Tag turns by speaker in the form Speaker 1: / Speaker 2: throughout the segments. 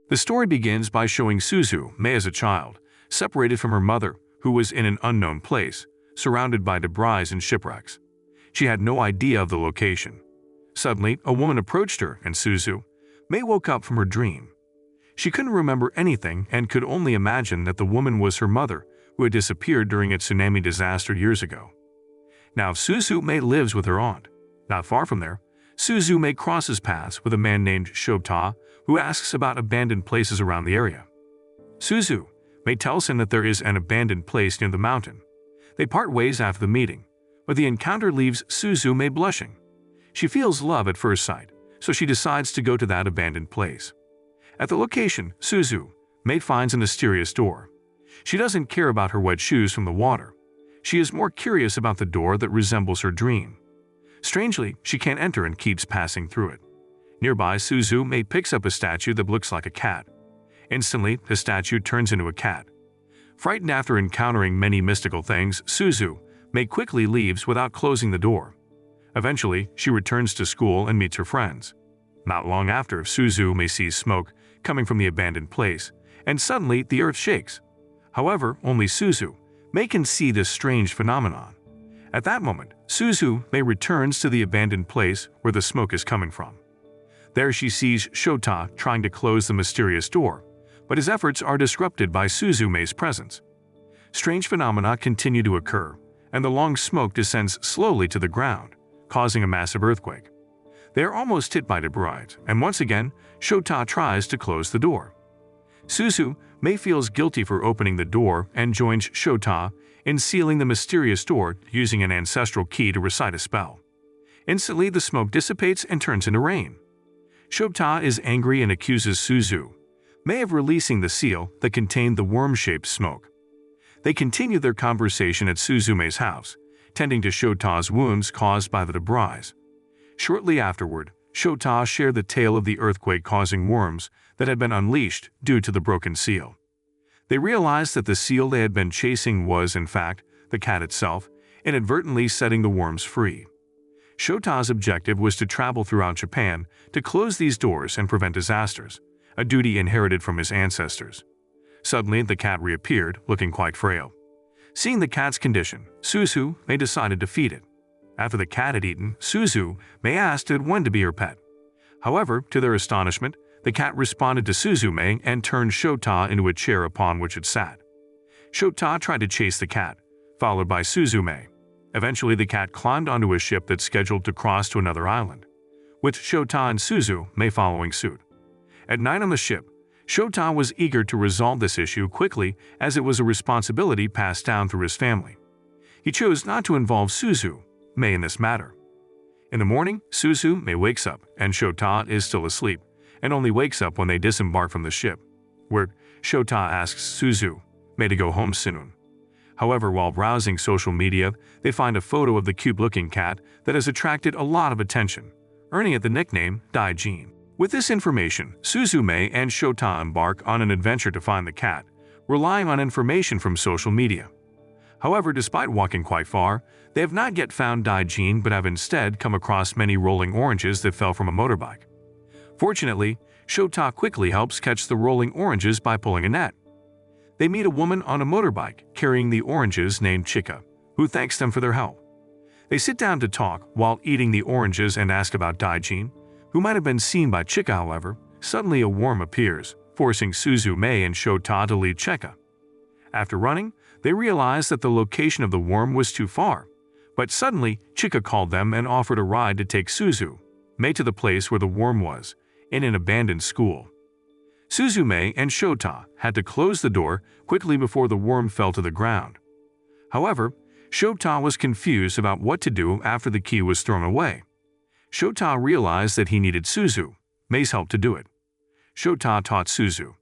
Speaker 1: The story begins by showing Suzume as a child, separated from her mother, who was in an unknown place, surrounded by debris and shipwrecks. She had no idea of the location. Suddenly, a woman approached her, and Suzume woke up from her dream. She couldn't remember anything and could only imagine that the woman was her mother, who had disappeared during a tsunami disaster years ago. Now Suzume lives with her aunt. Not far from there, Suzume crosses paths with a man named Shobta, who asks about abandoned places around the area. Suzume tells him that there is an abandoned place near the mountain. They part ways after the meeting, but the encounter leaves Suzume blushing. She feels love at first sight, so she decides to go to that abandoned place. At the location, Suzume finds a mysterious door. She doesn't care about her wet shoes from the water. She is more curious about the door that resembles her dream. Strangely, she can't enter and keeps passing through it. Nearby, Suzume picks up a statue that looks like a cat. Instantly, the statue turns into a cat. Frightened after encountering many mystical things, Suzume quickly leaves without closing the door. Eventually, she returns to school and meets her friends. Not long after, Suzume sees smoke coming from the abandoned place, and suddenly the earth shakes. However, only Suzume can see this strange phenomenon. At that moment, Suzume returns to the abandoned place where the smoke is coming from. There she sees Shota trying to close the mysterious door, but his efforts are disrupted by Suzume's presence. Strange phenomena continue to occur, and the long smoke descends slowly to the ground, causing a massive earthquake. They are almost hit by debris, and once again, Shota tries to close the door. Suzume feels guilty for opening the door and joins Shota in sealing the mysterious door using an ancestral key to recite a spell. Instantly, the smoke dissipates and turns into rain. Shota is angry and accuses Suzume of releasing the seal that contained the worm-shaped smoke. They continue their conversation at Suzume's house, tending to Shota's wounds caused by the debris. Shortly afterward, Shota shared the tale of the earthquake causing worms that had been unleashed due to the broken seal. They realized that the seal they had been chasing was, in fact, the cat itself, inadvertently setting the worms free. Shota's objective was to travel throughout Japan to close these doors and prevent disasters, a duty inherited from his ancestors. Suddenly, the cat reappeared, looking quite frail. Seeing the cat's condition, Suzume decided to feed it. After the cat had eaten, Suzume asked it when to be her pet. However, to their astonishment, the cat responded to Suzume and turned Shota into a chair upon which it sat. Shota tried to chase the cat, followed by Suzume. Eventually, the cat climbed onto a ship that's scheduled to cross to another island, with Shota and Suzume following suit. At night on the ship, Shota was eager to resolve this issue quickly as it was a responsibility passed down through his family. He chose not to involve Suzume in this matter. In the morning, Suzume wakes up and Shota is still asleep, and only wakes up when they disembark from the ship, where Shota asks Suzume to go home soon. However, while browsing social media, they find a photo of the cute-looking cat that has attracted a lot of attention, earning it the nickname Daijin. With this information, Suzume and Shota embark on an adventure to find the cat, relying on information from social media. However, despite walking quite far, they have not yet found Daijin but have instead come across many rolling oranges that fell from a motorbike. Fortunately, Shota quickly helps catch the rolling oranges by pulling a net. They meet a woman on a motorbike carrying the oranges named Chika, who thanks them for their help. They sit down to talk while eating the oranges and ask about Daijin, who might have been seen by Chika. However, suddenly a worm appears, forcing Suzume and Shota to leave Chika. After running, they realize that the location of the worm was too far, but suddenly Chika called them and offered a ride to take Suzume to the place where the worm was, in an abandoned school. Suzume and Shota had to close the door quickly before the worm fell to the ground. However, Shota was confused about what to do after the key was thrown away. Shota realized that he needed Suzume's help to do it. Shota taught Suzume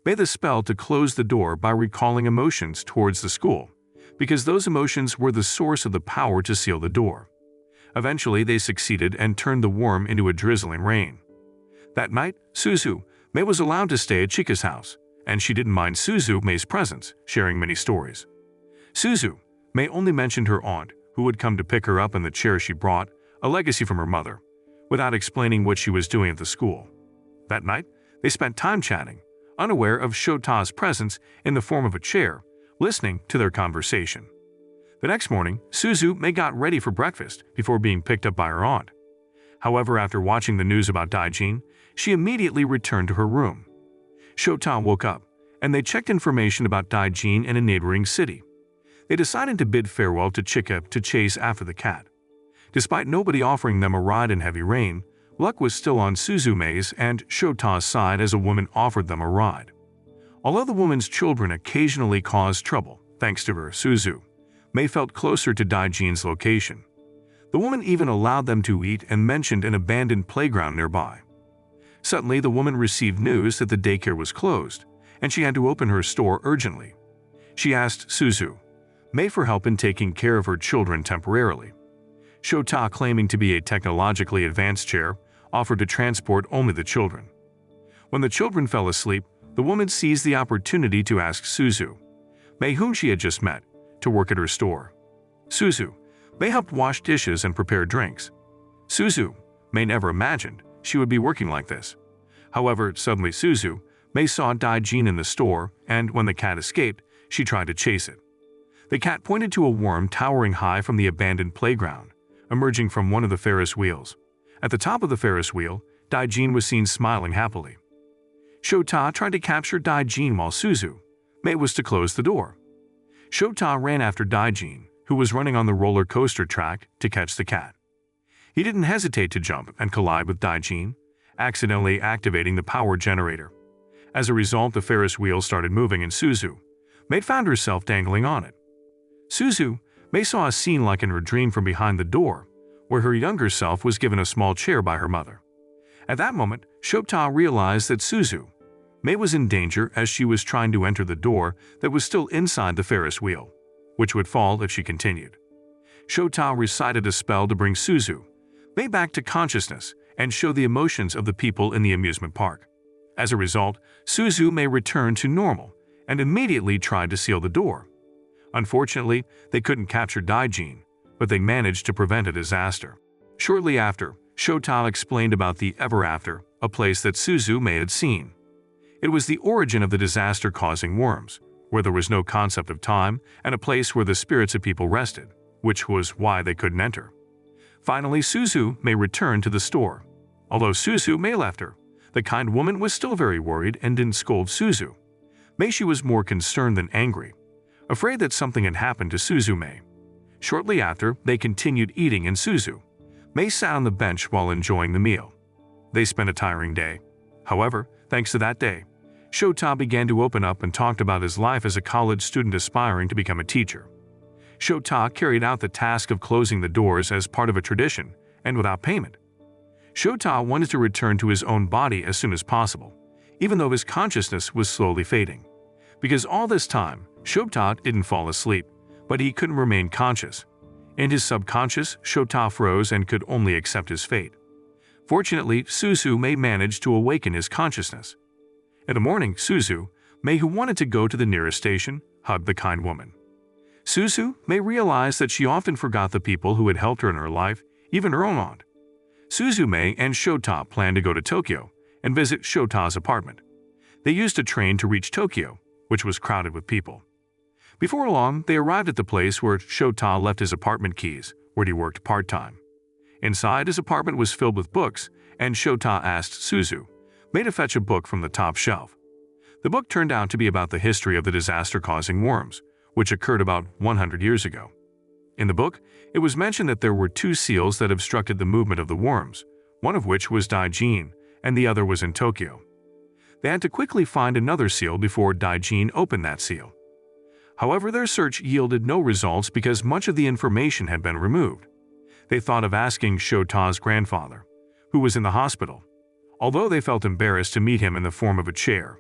Speaker 1: the spell to close the door by recalling emotions towards the school, because those emotions were the source of the power to seal the door. Eventually, they succeeded and turned the worm into a drizzling rain. That night, Suzume was allowed to stay at Chika's house, and she didn't mind Suzume's presence, sharing many stories. Suzume only mentioned her aunt, who would come to pick her up in the chair she brought, a legacy from her mother, without explaining what she was doing at the school. That night, they spent time chatting, unaware of Shota's presence in the form of a chair, listening to their conversation. The next morning, Suzume got ready for breakfast before being picked up by her aunt. However, after watching the news about Daijin, she immediately returned to her room. Shota woke up, and they checked information about Daijin in a neighboring city. They decided to bid farewell to Chika to chase after the cat. Despite nobody offering them a ride in heavy rain, luck was still on Suzume's and Shota's side as a woman offered them a ride. Although the woman's children occasionally caused trouble, thanks to her, Suzume felt closer to Daijin's location. The woman even allowed them to eat and mentioned an abandoned playground nearby. Suddenly, the woman received news that the daycare was closed, and she had to open her store urgently. She asked Suzume for help in taking care of her children temporarily. Shota, claiming to be a technologically advanced chair, offered to transport only the children. When the children fell asleep, the woman seized the opportunity to ask Suzume, whom she had just met, to work at her store. Suzume helped wash dishes and prepare drinks. Suzume never imagined she would be working like this. However, suddenly Suzume saw Daijin in the store, and when the cat escaped, she tried to chase it. The cat pointed to a worm towering high from the abandoned playground, emerging from one of the Ferris wheels. At the top of the Ferris wheel, Daijin was seen smiling happily. Shota tried to capture Daijin while Suzume was to close the door. Shota ran after Daijin, who was running on the roller coaster track, to catch the cat. He didn't hesitate to jump and collide with Daijin, accidentally activating the power generator. As a result, the Ferris wheel started moving and Suzume found herself dangling on it. Suzume saw a scene like in her dream from behind the door, where her younger self was given a small chair by her mother. At that moment, Shota realized that Suzume was in danger as she was trying to enter the door that was still inside the Ferris wheel, which would fall if she continued. Shota recited a spell to bring Suzume back to consciousness and show the emotions of the people in the amusement park. As a result, Suzume returned to normal and immediately tried to seal the door. Unfortunately, they couldn't capture Daijin, but they managed to prevent a disaster. Shortly after, Shota explained about the Ever After, a place that Suzume had seen. It was the origin of the disaster-causing worms, where there was no concept of time and a place where the spirits of people rested, which was why they couldn't enter. Finally, Suzume returned to the store. Although Suzume left her, the kind woman was still very worried and didn't scold Suzume. She was more concerned than angry, afraid that something had happened to Suzume. Shortly after, they continued eating and Suzume sat on the bench while enjoying the meal. They spent a tiring day. However, thanks to that day, Shota began to open up and talked about his life as a college student aspiring to become a teacher. Shota carried out the task of closing the doors as part of a tradition and without payment. Shota wanted to return to his own body as soon as possible, even though his consciousness was slowly fading. Because all this time, Shota didn't fall asleep, but he couldn't remain conscious. In his subconscious, Shota froze and could only accept his fate. Fortunately, Suzume managed to awaken his consciousness. In the morning, Suzume, who wanted to go to the nearest station, hugged the kind woman. Suzume realized that she often forgot the people who had helped her in her life, even her own aunt. Suzume and Shota planned to go to Tokyo and visit Shota's apartment. They used a train to reach Tokyo, which was crowded with people. Before long, they arrived at the place where Shota left his apartment keys, where he worked part-time. Inside, his apartment was filled with books, and Shota asked Suzume to fetch a book from the top shelf. The book turned out to be about the history of the disaster-causing worms, which occurred about 100 years ago. In the book, it was mentioned that there were two seals that obstructed the movement of the worms, one of which was Daijin, and the other was in Tokyo. They had to quickly find another seal before Daijin opened that seal. However, their search yielded no results because much of the information had been removed. They thought of asking Shota's grandfather, who was in the hospital, although they felt embarrassed to meet him in the form of a chair.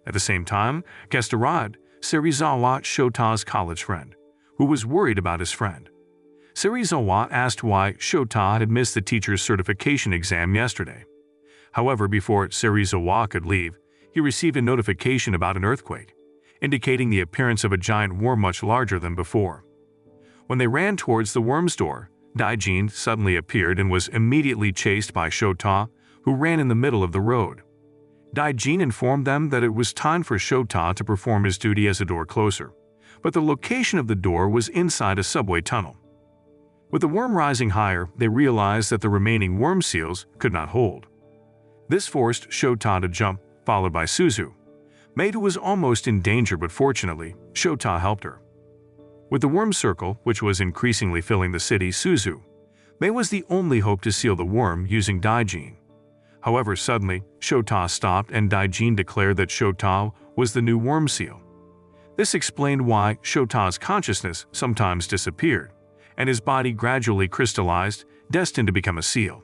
Speaker 1: At the same time, guest arrived, Serizawa, Shota's college friend, who was worried about his friend. Serizawa asked why Shota had missed the teacher's certification exam yesterday. However, before Serizawa could leave, he received a notification about an earthquake, indicating the appearance of a giant worm much larger than before. When they ran towards the worm's door, Daijin suddenly appeared and was immediately chased by Shota, who ran in the middle of the road. Daijin informed them that it was time for Shota to perform his duty as a door closer, but the location of the door was inside a subway tunnel. With the worm rising higher, they realized that the remaining worm seals could not hold. This forced Shota to jump, followed by Suzume, who was almost in danger, but fortunately, Shota helped her. With the worm circle, which was increasingly filling the city, Suzume was the only hope to seal the worm using Daijin. However, suddenly, Shota stopped and Daijin declared that Shota was the new worm seal. This explained why Shota's consciousness sometimes disappeared, and his body gradually crystallized, destined to become a seal.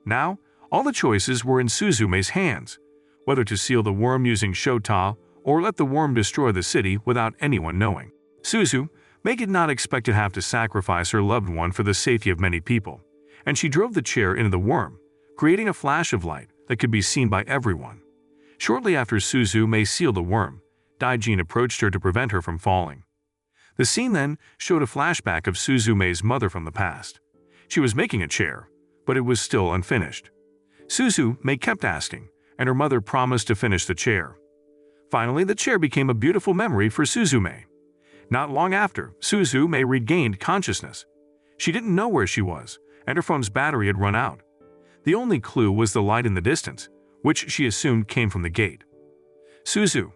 Speaker 1: Now, all the choices were in Suzume's hands, whether to seal the worm using Shota or let the worm destroy the city without anyone knowing. Suzume did not expect to have to sacrifice her loved one for the safety of many people, and she drove the chair into the worm, creating a flash of light that could be seen by everyone. Shortly after Suzume sealed the worm, Daijin approached her to prevent her from falling. The scene then showed a flashback of Suzume's mother from the past. She was making a chair, but it was still unfinished. Suzume kept asking, and her mother promised to finish the chair. Finally, the chair became a beautiful memory for Suzume. Not long after, Suzume regained consciousness. She didn't know where she was, and her phone's battery had run out. The only clue was the light in the distance, which she assumed came from the gate. Suzume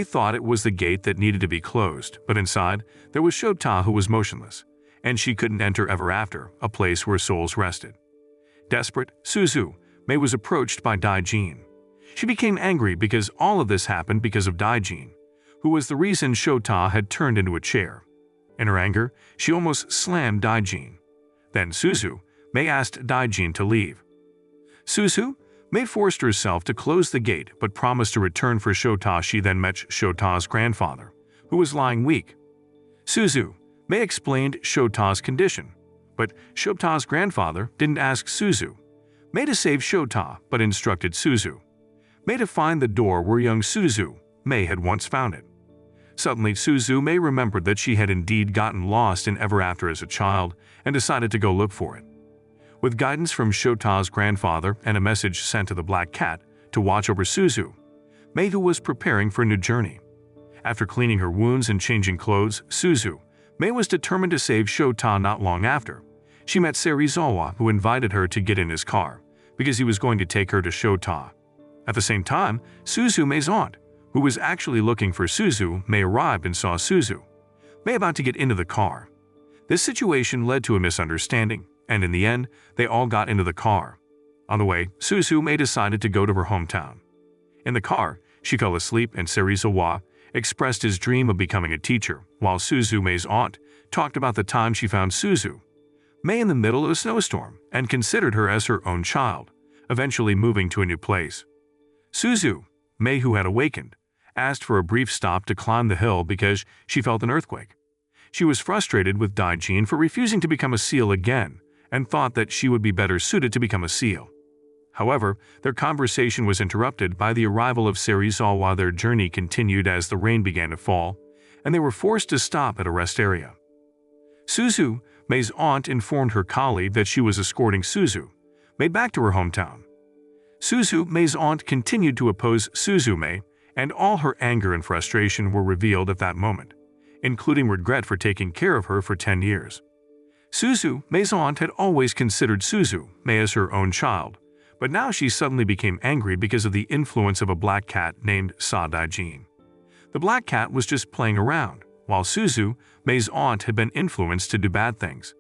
Speaker 1: thought it was the gate that needed to be closed, but inside, there was Shota, who was motionless, and she couldn't enter ever after, a place where souls rested. Desperate, Suzume was approached by Daijin. She became angry because all of this happened because of Daijin, who was the reason Shota had turned into a chair. In her anger, she almost slammed Daijin. Then Suzume asked Daijin to leave. Suzume forced herself to close the gate but promised to return for Shota. She then met Shota's grandfather, who was lying weak. Suzume explained Shota's condition, but Shota's grandfather didn't ask Suzume to save Shota but instructed Suzume to find the door where young Suzume had once found it. Suddenly, Suzume remembered that she had indeed gotten lost in Ever After as a child and decided to go look for it. With guidance from Shota's grandfather and a message sent to the black cat to watch over Suzume, who was preparing for a new journey. After cleaning her wounds and changing clothes, Suzume was determined to save Shota. Not long after, she met Serizawa, who invited her to get in his car because he was going to take her to Shota. At the same time, Suzume's aunt, who was actually looking for Suzume, arrived and saw Suzume about to get into the car. This situation led to a misunderstanding, and in the end, they all got into the car. On the way, Suzume decided to go to her hometown. In the car, she fell asleep and Serizawa expressed his dream of becoming a teacher, while Suzume's aunt talked about the time she found Suzume in the middle of a snowstorm and considered her as her own child, eventually moving to a new place. Suzume, who had awakened, asked for a brief stop to climb the hill because she felt an earthquake. She was frustrated with Daijin for refusing to become a seal again and thought that she would be better suited to become a seal. However, their conversation was interrupted by the arrival of Serizawa. Their journey continued as the rain began to fall, and they were forced to stop at a rest area. Suzume's aunt informed her colleague that she was escorting Suzume back to her hometown. Suzume's aunt continued to oppose Suzume, and all her anger and frustration were revealed at that moment, including regret for taking care of her for 10 years. Suzume's aunt had always considered Suzume as her own child, but now she suddenly became angry because of the influence of a black cat named Daijin. The black cat was just playing around, while Suzume's aunt had been influenced to do bad things.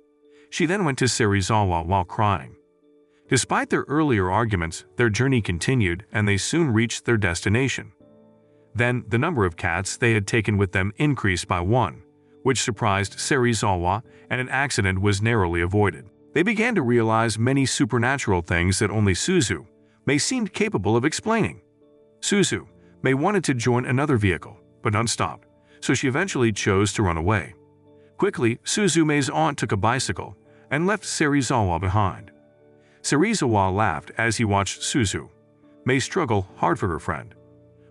Speaker 1: She then went to Serizawa while crying. Despite their earlier arguments, their journey continued and they soon reached their destination. Then, the number of cats they had taken with them increased by 1, which surprised Serizawa, and an accident was narrowly avoided. They began to realize many supernatural things that only Suzume seemed capable of explaining. Suzume wanted to join another vehicle, but none stopped, so she eventually chose to run away. Quickly, Suzume's aunt took a bicycle and left Serizawa behind. Serizawa laughed as he watched Suzume struggle hard for her friend.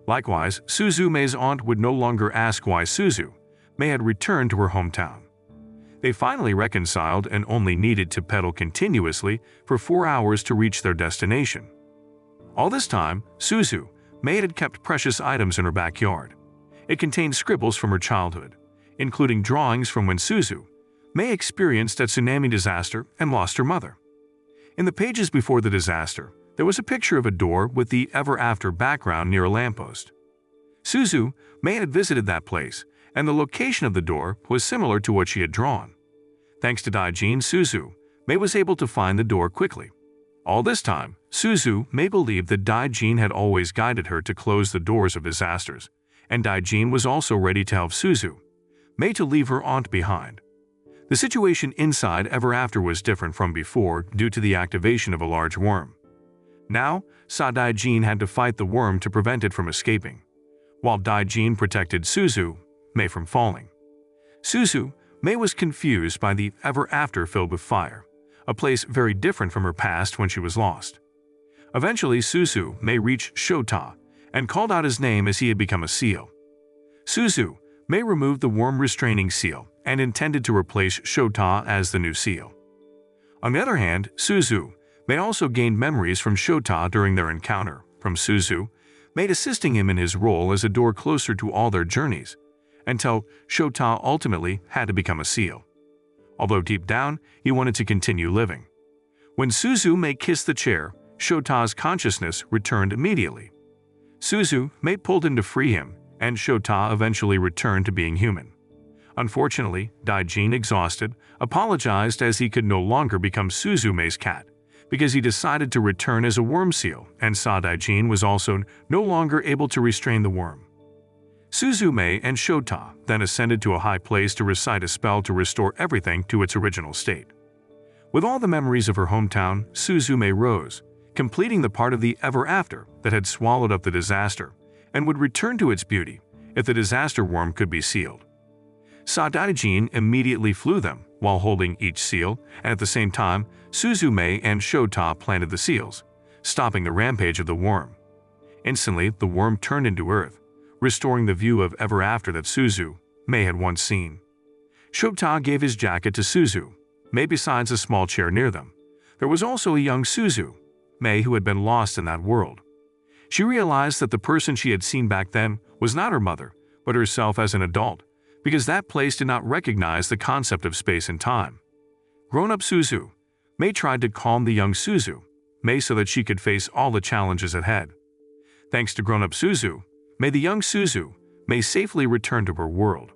Speaker 1: Likewise, Suzume's aunt would no longer ask why Suzume had returned to her hometown. They finally reconciled and only needed to pedal continuously for 4 hours to reach their destination. All this time, Suzume May had kept precious items in her backyard. It contained scribbles from her childhood, including drawings from when May experienced a tsunami disaster and lost her mother. In the pages before the disaster, there was a picture of a door with the ever after background near a lamppost. May had visited that place, and the location of the door was similar to what she had drawn. Thanks to Daijin, May was able to find the door quickly. All this time, May believed that Daijin had always guided her to close the doors of disasters, and Daijin was also ready to help May to leave her aunt behind. The situation inside Ever After was different from before due to the activation of a large worm. Now, Daijin had to fight the worm to prevent it from escaping, while Daijin protected May from falling. May was confused by the Ever After filled with fire, a place very different from her past when she was lost. Eventually, May reached Shota and called out his name as he had become a seal. May removed the worm restraining seal and intended to replace Shota as the new seal. On the other hand, May also gained memories from Shota during their encounter, from May assisting him in his role as a door closer to all their journeys, until Shota ultimately had to become a seal. Although deep down, he wanted to continue living. When May kissed the chair, Shota's consciousness returned immediately. May pulled him to free him, and Shota eventually returned to being human. Unfortunately, Daijin, exhausted, apologized as he could no longer become Suzume's cat, because he decided to return as a worm seal and saw Daijin was also no longer able to restrain the worm. Suzume and Shota then ascended to a high place to recite a spell to restore everything to its original state. With all the memories of her hometown, Suzume rose, completing the part of the Ever After that had swallowed up the disaster and would return to its beauty if the disaster worm could be sealed. Daijin immediately flew them while holding each seal, and at the same time, Suzume and Shota planted the seals, stopping the rampage of the worm. Instantly, the worm turned into earth, restoring the view of Ever After that May had once seen. Shota gave his jacket to May besides a small chair near them. There was also a young May who had been lost in that world. She realized that the person she had seen back then was not her mother, but herself as an adult, because that place did not recognize the concept of space and time. Grown-up May tried to calm the young May so that she could face all the challenges ahead. Thanks to grown-up May the young May safely return to her world.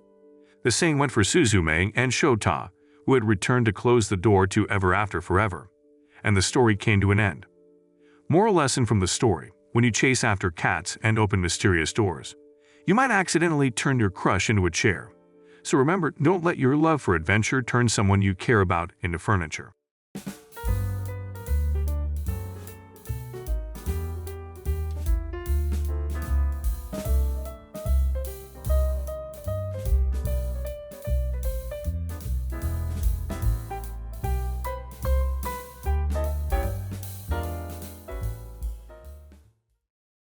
Speaker 1: The same went for Suzume and Shota, who had returned to close the door to Ever After forever, and the story came to an end. Moral lesson from the story: when you chase after cats and open mysterious doors, you might accidentally turn your crush into a chair. So remember, don't let your love for adventure turn someone you care about into furniture.